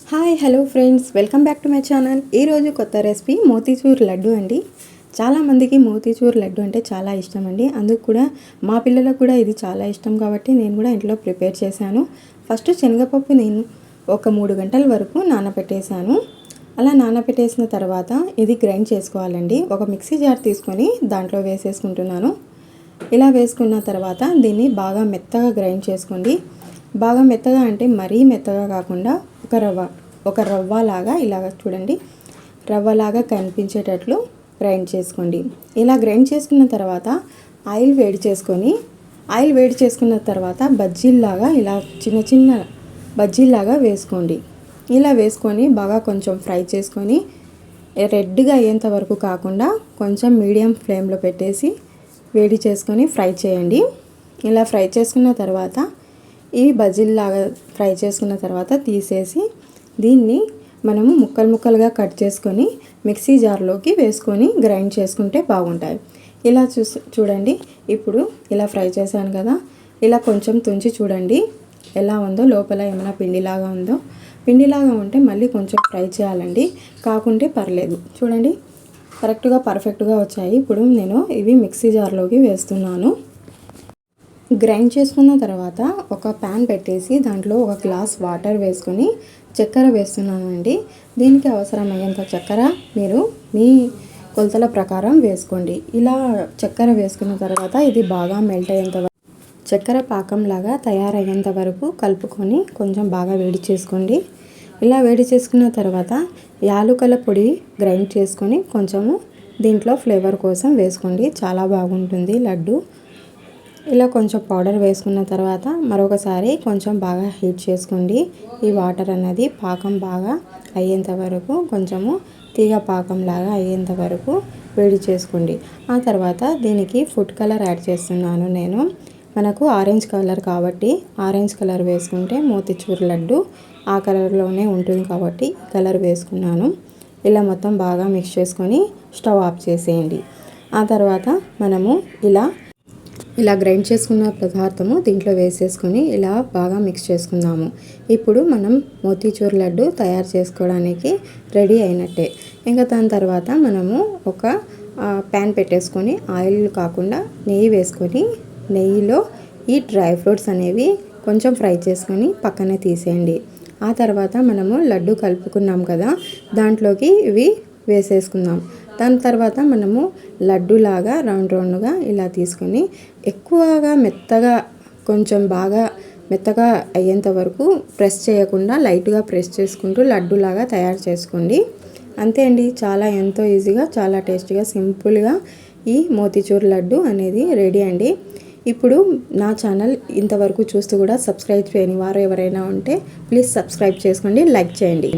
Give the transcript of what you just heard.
Hi hello friends, welcome back to my channel. ఈరోజు కొత్త recipe motichoor laddu అండి. చాలామందికి మోతీచూర్ లడ్డు అంటే చాలా ఇష్టం అండి. అందుకు కూడా మా పిల్లలకు కూడా ఇది చాలా ఇష్టం కాబట్టి నేను కూడా ఇంట్లో ప్రిపేర్ చేశాను. ఫస్ట్ శనగపప్పు నేను ఒక 3 గంటల వరకు నానబెట్టేశాను. అలా నానబెట్టేసిన తర్వాత ఇది గ్రైండ్ చేసుకోవాలండి. ఒక మిక్సీ జార్ తీసుకొని దాంట్లో వేసేసుకుంటున్నాను. ఇలా వేసుకున్న తర్వాత దీన్ని బాగా మెత్తగా గ్రైండ్ చేసుకోండి. బాగా మెత్తగా అంటే మరీ మెత్తగా కాకుండా ఒక రవ్వలాగా ఇలాగ చూడండి, రవ్వలాగా కనిపించేటట్లు గ్రైండ్ చేసుకోండి. ఇలా గ్రైండ్ చేసుకున్న తర్వాత ఆయిల్ వేడి చేసుకున్న తర్వాత బజ్జీల్లాగా ఇలా చిన్న చిన్న బజ్జీల్లాగా వేసుకోండి. ఇలా వేసుకొని బాగా కొంచెం ఫ్రై చేసుకొని రెడ్గా అయ్యేంత వరకు కాకుండా కొంచెం మీడియం ఫ్లేమ్లో పెట్టేసి వేడి చేసుకొని ఫ్రై చేయండి. ఇలా ఫ్రై చేసుకున్న తర్వాత ఈ బజ్జీల్లాగా ఫ్రై చేసుకున్న తర్వాత తీసేసి దీన్ని మనము ముక్కలుగా కట్ చేసుకొని మిక్సీ జార్లోకి వేసుకొని గ్రైండ్ చేసుకుంటే బాగుంటాయి. ఇలా చూడండి, ఇప్పుడు ఇలా ఫ్రై చేశాను కదా, ఇలా కొంచెం తుంచి చూడండి ఎలా ఉందో, లోపల ఏమైనా పిండిలాగా ఉందో. పిండిలాగా ఉంటే మళ్ళీ కొంచెం ఫ్రై చేయాలండి, కాకుంటే పర్లేదు. చూడండి కరెక్ట్గా పర్ఫెక్ట్గా వచ్చాయి. ఇప్పుడు నేను ఇవి మిక్సీ జార్లోకి వేస్తున్నాను. గ్రైండ్ చేసుకున్న తర్వాత ఒక ప్యాన్ పెట్టేసి దాంట్లో ఒక గ్లాస్ వాటర్ వేసుకొని చక్కెర వేస్తున్నానండి. దీనికి అవసరమయ్యేంత చక్కెర మీరు మీ కొలతల ప్రకారం వేసుకోండి. ఇలా చక్కెర వేసుకున్న తర్వాత ఇది బాగా మెల్ట్ అయ్యేంత వరకు, చక్కెర పాకంలాగా తయారయ్యేంత వరకు కలుపుకొని కొంచెం బాగా వేడి చేసుకోండి. ఇలా వేడి చేసుకున్న తర్వాత యాలకుల పొడి గ్రైండ్ చేసుకొని కొంచెము దీంట్లో ఫ్లేవర్ కోసం వేసుకోండి, చాలా బాగుంటుంది లడ్డు. ఇలా కొంచెం పౌడర్ వేసుకున్న తర్వాత మరొకసారి కొంచెం బాగా హీట్ చేసుకోండి. ఈ వాటర్ అనేది పాకం బాగా అయ్యేంత వరకు, కొంచెము తీగ పాకంలాగా అయ్యేంత వరకు వేడి చేసుకోండి. ఆ తర్వాత దీనికి ఫుడ్ కలర్ యాడ్ చేస్తున్నాను నేను. మనకు ఆరెంజ్ కలర్ కాబట్టి ఆరెంజ్ కలర్ వేసుకుంటే మోతీచూర్ లడ్డు ఆ కలర్లోనే ఉంటుంది కాబట్టి ఈ కలర్ వేసుకున్నాను. ఇలా మొత్తం బాగా మిక్స్ చేసుకొని స్టవ్ ఆఫ్ చేసేయండి. ఆ తర్వాత మనము ఇలా గ్రైండ్ చేసుకున్న పదార్థము దీంట్లో వేసేసుకొని ఇలా బాగా మిక్స్ చేసుకుందాము. ఇప్పుడు మనం మోతీచూర్ లడ్డు తయారు చేసుకోవడానికి రెడీ అయినట్టే. ఇంకా దాని తర్వాత మనము ఒక ప్యాన్ పెట్టేసుకొని ఆయిల్ కాకుండా నెయ్యి వేసుకొని నెయ్యిలో ఈ డ్రై ఫ్రూట్స్ అనేవి కొంచెం ఫ్రై చేసుకొని పక్కనే తీసేయండి. ఆ తర్వాత మనము లడ్డు కలుపుకున్నాం కదా, దాంట్లోకి ఇవి వేసేసుకుందాం. దాని తర్వాత మనము లడ్డులాగా రౌండ్గా ఇలా తీసుకొని ఎక్కువగా మెత్తగా, కొంచెం బాగా మెత్తగా అయ్యేంత వరకు ప్రెస్ చేయకుండా లైట్గా ప్రెస్ చేసుకుంటూ లడ్డులాగా తయారు చేసుకోండి. అంతే అండి, చాలా ఎంతో ఈజీగా, చాలా టేస్టీగా, సింపుల్గా ఈ మోతీచూర్ లడ్డు అనేది రెడీ అండి. ఇప్పుడు నా ఛానల్ ఇంతవరకు చూస్తూ కూడా సబ్స్క్రైబ్ చేయని వారు ఎవరైనా ఉంటే ప్లీజ్ సబ్స్క్రైబ్ చేసుకోండి, లైక్ చేయండి.